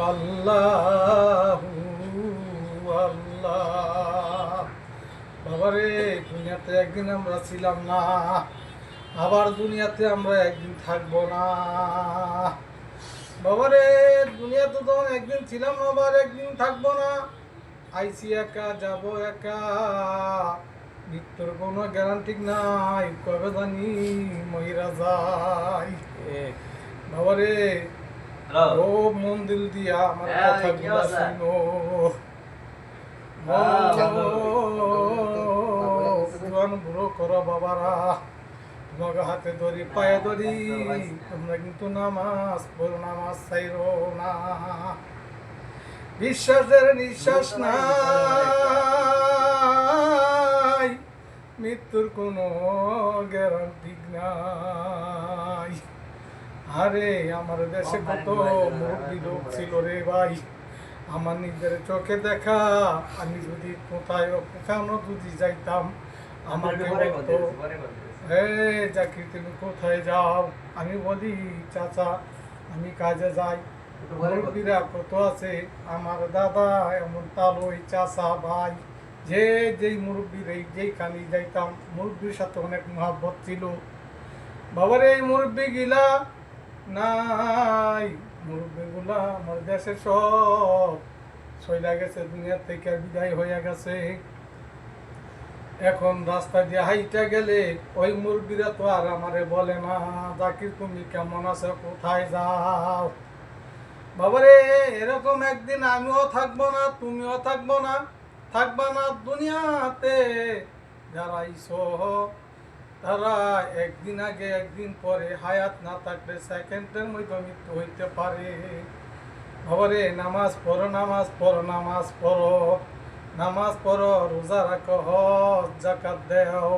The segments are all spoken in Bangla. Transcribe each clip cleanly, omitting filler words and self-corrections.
আল্লাহু আল্লাহ। বাবারে, দুনিয়াতে একদিন আমরা ছিলাম না, আবার দুনিয়াতে আমরা একদিন থাকবো না। বাবারে, দুনিয়াতে তো একদিন ছিলাম, আবার একদিন থাকবো না। আইসি একা, যাব একা, মৃত্যুর কোনো গ্যারান্টি নাই, কবে জানি মহিরা যায়। বাবারে, ও মন দিল দিয়া আমার কথাগুলো শুনো। জোয়ান বুড়ো করো বাবারা, তোমাকে হাতে ধরি পায়ে ধরি, তোমরা কিন্তু নামাজ পড়ো, নামাজ চাইরো না। বিশ্বাসের নিঃশ্বাস নাই, মৃত্যুর কোনো গ্যারান্টি নাই। আরে আমার দেশে কত মুরব্বী লোক ছিল রে ভাই, আমার নিজের চোখে দেখা। আমি যদি কোথাও যদি যাইতাম, আমাকে বলতো, হে জাকির তুমি কোথায় যাও? আমি বলি চাচা আমি কাজে যাই। মুরব্বীরা কত আছে, আমার দাদা এমন তালই চাচা ভাই, যেই মুরব্বীর যেইখানে যাইতাম, মুরব্বীর সাথে অনেক মহব্বত ছিল। বাবার এই মুরব্বী গিলা নাই, মুরব্বীগুলা আমার দেশে সব চইলা গেছে, দুনিয়া থেকে বিদায় হয়ে গেছে। এখন রাস্তা দিয়ে হাইটা গেলে ওই মুরব্বীরা তো আর আমারে বলে না, জাকির তুমি কেমন আছো, কোথায় যাও? বাবারে, এরকম একদিন আমিও থাকবো না, তুমিও থাকবো না, থাকবা না দুনিয়াতে। যারা আইসো তারা একদিন আগে একদিন পরে, হায়াত না থাকলে সেকেন্ডের মধ্যে মৃত্যু হইতে পারে। বাবারে, নামাজ পড়ো, নামাজ পড়ো, নামাজ পড়ো, নামাজ পড়ো, রোজা রাখো, হজ যাকাত দেও,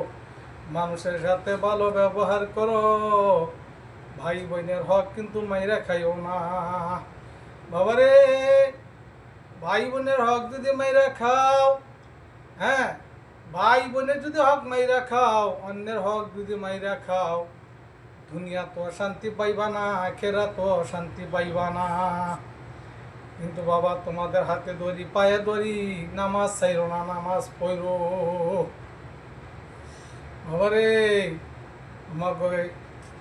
মানুষের সাথে ভালো ব্যবহার করো, ভাই বোনের হক কিন্তু মাইরা খাইও না। বাবারে, ভাই বোনের হক যদি মাইরা খাও, হ্যাঁ, ভাই বোনের যদি হক মাইরা খাও, অন্যের হক যদি মাইরা খাও, দুনিয়া তো শান্তি পাইবা না, আখেরা তো শান্তি পাইবা না। কিন্তু বাবা, তোমাদের হাতে ধরি পায়ে ধরি, নামাজ চাইরো না, নামাজ পড়ো। বাবারে, আমাকে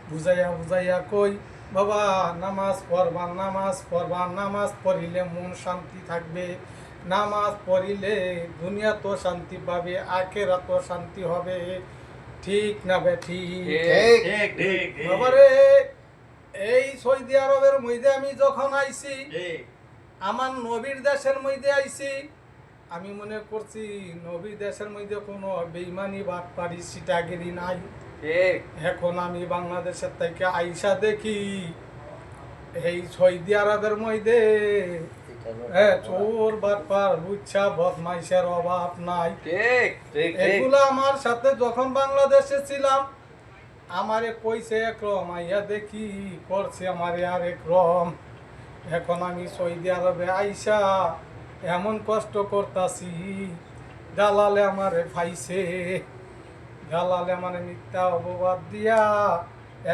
বুঝাইয়া বুঝাইয়া কই, বাবা নামাজ পড়বা, নামাজ পড়বা, নামাজ পড়িলে মন শান্তি থাকবে, নামাজ পড়িলে দুনিয়া তো শান্তি পাবে, আখেরা তো শান্তি হবে। ঠিক না বে? ঠিক বাবারে, এই সৌদি আরবের মধ্যে আমি যখন আইছি, আমার নবীর দেশের মধ্যে আইছি, আমি মনে করছি নবীর দেশের মধ্যে কোনো বেইমানি বাটপারি সিটাগিরি নাই। এখন আমি বাংলাদেশের থেকে আইসা দেখি এই সৌদি আরবের মধ্যে চোর বাটপার লুচ্ছা বদমাইশের অভাব নাই। এগুলো আমার সাথে যখন বাংলাদেশে ছিলাম আমারে কইছে একরকম, আইয়া দেখি করছে আমারে আর একরকম। এখন আমি সৌদি আরবে আইসা এমন কষ্ট করতাছি, দালালে আমারে ফাইছে, দালালে মানে মিথ্যা অপবাদ দিয়া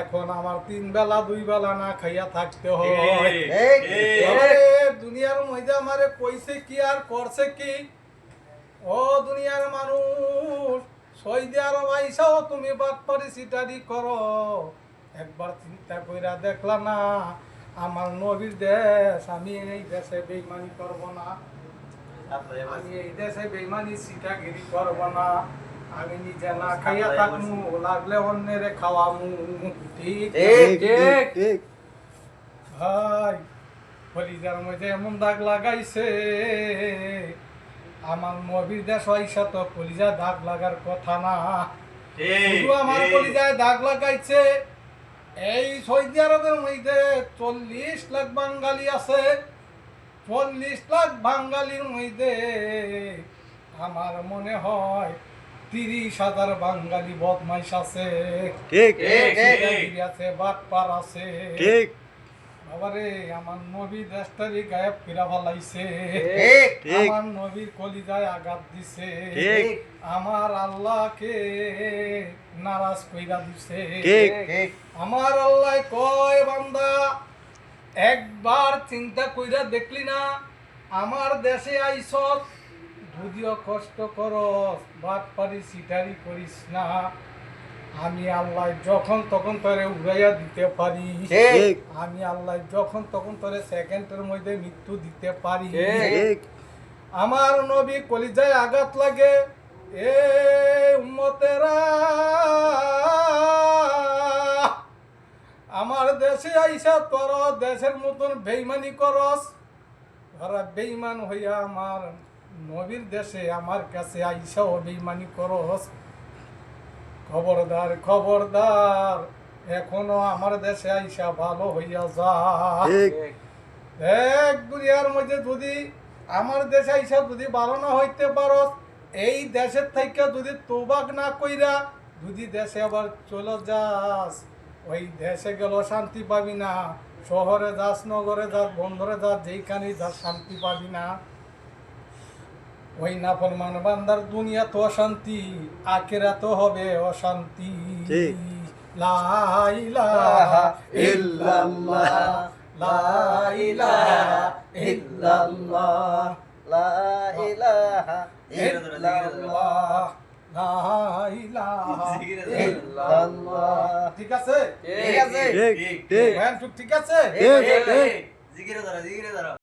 এখন আমার 3 বেলা 2 বেলা না খাইয়া থাকতে হয়। দুনিয়ার মধ্যে আমারে কইছে কি আর করছে কি? ও দুনিয়ার মানুষ, সৌদি আরব আইসাও তুমি বাটপারি সিটারি করো, একবার চিন্তা কইরা দেখলা না আমার নবীর দেশ, আমি এই দেশে বেইমানি করব না, আমি এই দেশে বেইমানি সিটাগিরি করব না, আমি নিজে না খাইয়া থাকমু, লাগলে অন্যেরে খাওয়ামু। ঠিক ঠিক ভাই, কলিজার মধ্যে এমন দাগ লাগাইছে, আমার নবীর দেশ আইসা তো কলিজা দাগ লাগার কথা না, শুধু আমার কলিজায় দাগ লাগাইছে। এই সৌদি আরবের মধ্যে 40 লাখ বাঙালি আছে, 40 লাখ বাঙালির মধ্যে আমার মনে হয় 30,000 বাঙালি বদমাইশ আছে, আছে, বাটপার আছে। বাবারে, আমার নবী দেশটারি গায়েব ফিরা ফেলাইছে, আমার নবীর কলিজায় আঘাত দিছে, আমার আল্লাহকে নারাজ কইরা দিছে। আমার আল্লাহ কয়, বান্দা একবার চিন্তা কইরা দেখলি না আমার দেশে আইসত যদিও কষ্ট করস বাদ পারি সিটারি করিস না আমি আল্লাহ যখন তখন তোরে উড়াইয়া দিতে পারি ঠিক আমি আল্লাহ যখন তখন তোরে সেকেন্ডের মধ্যে মৃত্যু দিতে পারি ঠিক আমার নবী কলিজায় আঘাত লাগে এ উম্মতেরা আমার দেশে আইসা তোর দেশের মতন বেইমানি করস ওরা বেইমান হইয়া আমার নবীর দেশে আমার কাছে আইসা ও বেইমানি করস খবরদার খবরদার এখনো আমার দেশে আইসা ভালো হইয়া যা ঠিক এক দুনিয়ার মধ্যে যদি আমার দেশে আইসা যদি ভালো না হইতে পারস এই দেশের থেকে যদি তোবাক না কইরা যদি দেশে আবার চলে যাস ওই দেশে গেল শান্তি পাবি না শহরে যাস নগরে যাস বন্দরে যাস যেইখানেই যাস শান্তি পাবি না ওই নাফরমান বান্দার দুনিয়া তো অশান্তি আখেরা তো হবে অশান্তি ঠিক। লা ইলাহা ইল্লাল্লাহ লা ইলাহা ইল্লাল্লাহ লা ইলাহা ইল্লাল্লাহ লা ইলাহা ইল্লাল্লাহ ঠিক আছে ঠিক আছে ঠিক ঠিক ঠিক আছে ঠিক ঠিক জিকিরে ধরো